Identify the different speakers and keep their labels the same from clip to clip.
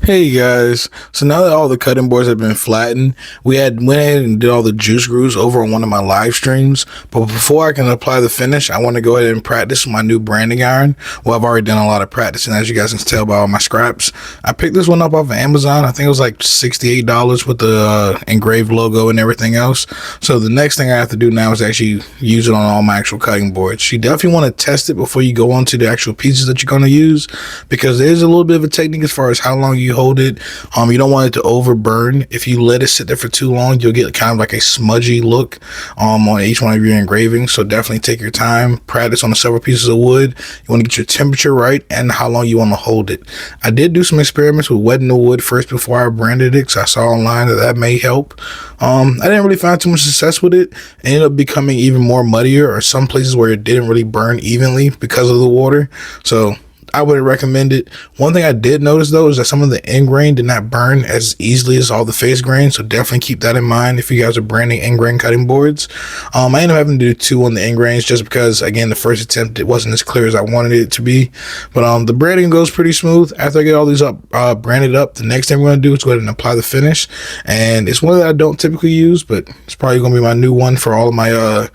Speaker 1: Hey guys, so now that all the cutting boards have been flattened, we had went ahead and did all the juice grooves over on one of my live streams. But before I can apply the finish, I want to go ahead and practice my new branding iron. Well, I've already done a lot of practicing, as you guys can tell by all my scraps. I picked this one up off of Amazon. I think it was like $68 with the engraved logo and everything else. So the next thing I have to do now is actually use it on all my actual cutting boards. You definitely want to test it before you go on to the actual pieces that you're going to use, because there's a little bit of a technique as far as how long you hold it. You don't want it to overburn. If you let it sit there for too long, you'll get kind of like a smudgy look on each one of your engravings. So definitely take your time, practice on the several pieces of wood. You want to get your temperature right and how long you want to hold it. I did do some experiments with wetting the wood first before I branded it, because I saw online that may help. I didn't really find too much success with it. It ended up becoming even more muddier, or some places where it didn't really burn evenly because of the water. So I wouldn't recommend it. One thing I did notice though is that some of the end grain did not burn as easily as all the face grain, so definitely keep that in mind if you guys are branding end grain cutting boards. I ended up having to do 2 on the end grains just because, again, the first attempt it wasn't as clear as I wanted it to be. But the branding goes pretty smooth. After I get all these up branded up, the next thing we're going to do is go ahead and apply the finish. And it's one that I don't typically use, but it's probably going to be my new one for all of my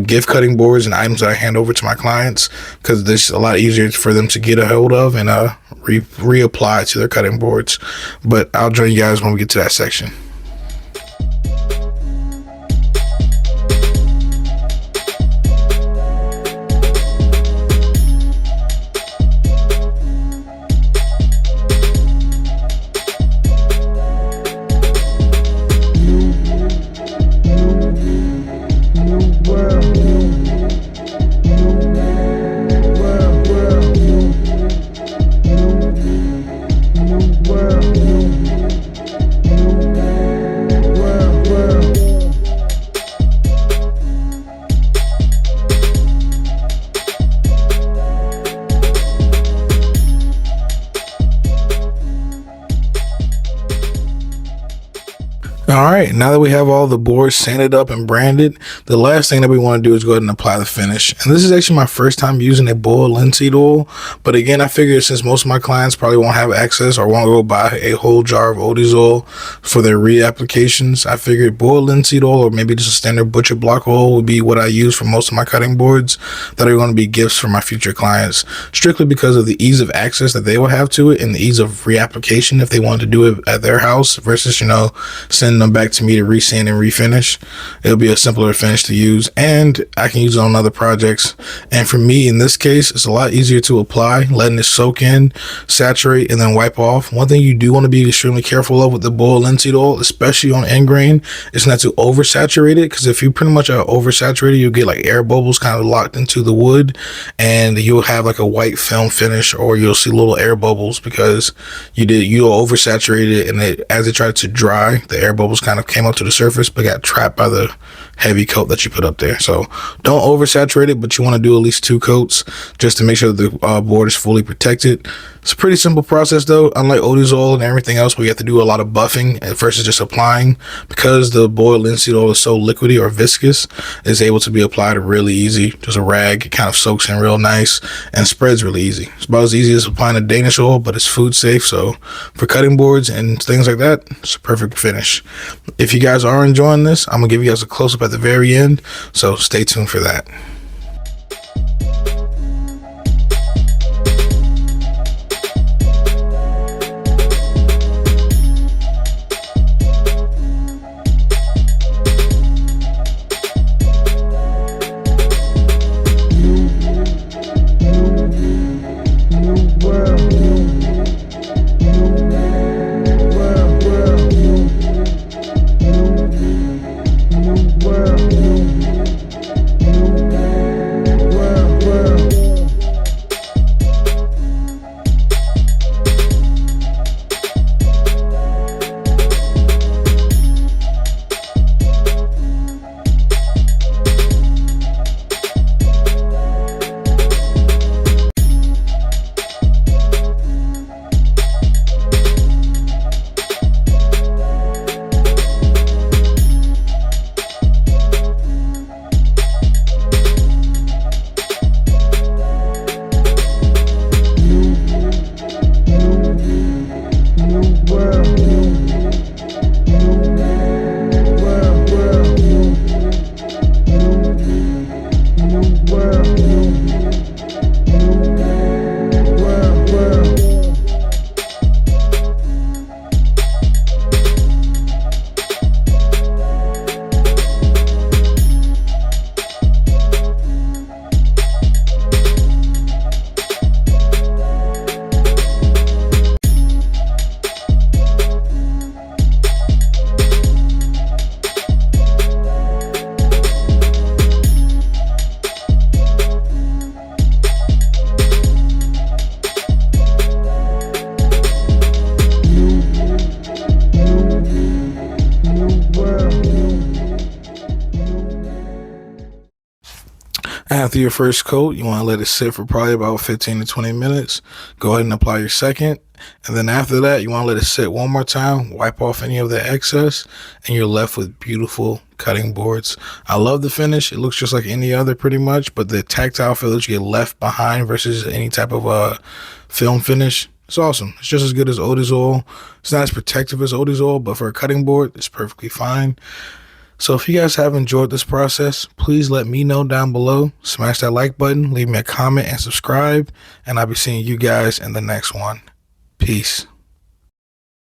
Speaker 1: gift cutting boards and items that I hand over to my clients, because this is a lot easier for them to get a hold of and reapply to their cutting boards. But I'll join you guys when we get to that section. Alright, now that we have all the boards sanded up and branded, the last thing that we want to do is go ahead and apply the finish. And this is actually my first time using a boiled linseed oil, but again, I figured since most of my clients probably won't have access or won't go buy a whole jar of Odie's oil for their reapplications, I figured boiled linseed oil or maybe just a standard butcher block oil would be what I use for most of my cutting boards that are going to be gifts for my future clients, strictly because of the ease of access that they will have to it and the ease of reapplication if they wanted to do it at their house versus, sending them back to me to resand and refinish. It'll be a simpler finish to use, and I can use it on other projects. And for me, in this case, it's a lot easier to apply, letting it soak in, saturate, and then wipe off. One thing you do want to be extremely careful of with the boiled linseed oil, especially on end grain, is not to oversaturate it, because if you pretty much are oversaturated, you'll get like air bubbles kind of locked into the wood, and you'll have like a white film finish, or you'll see little air bubbles because you'll oversaturate it, and as it tried to dry, the air bubbles kind of came up to the surface but got trapped by the heavy coat that you put up there. So don't oversaturate it, but you want to do at least 2 coats just to make sure that the board is fully protected. It's a pretty simple process though, unlike Odie's oil and everything else where you have to do a lot of buffing versus just applying. Because the boiled linseed oil is so liquidy or viscous, it's able to be applied really easy. Just a rag, it kind of soaks in real nice and spreads really easy. It's about as easy as applying a Danish oil, but it's food safe, so for cutting boards and things like that, it's a perfect finish. If you guys are enjoying this, I'm gonna give you guys a close-up at the very end, so stay tuned for that.
Speaker 2: World.
Speaker 1: after your first coat, you want to let it sit for probably about 15 to 20 minutes. Go ahead and apply your second. And then after that, you want to let it sit one more time, wipe off any of the excess, and you're left with beautiful cutting boards. I love the finish. It looks just like any other pretty much, but the tactile feel that you get left behind versus any type of film finish, it's awesome. It's just as good as Otis oil. It's not as protective as Otis oil, but for a cutting board, it's perfectly fine. So if you guys have enjoyed this process, please let me know down below. Smash that like button, leave me a comment, and subscribe. And I'll be seeing you guys in the next one. Peace.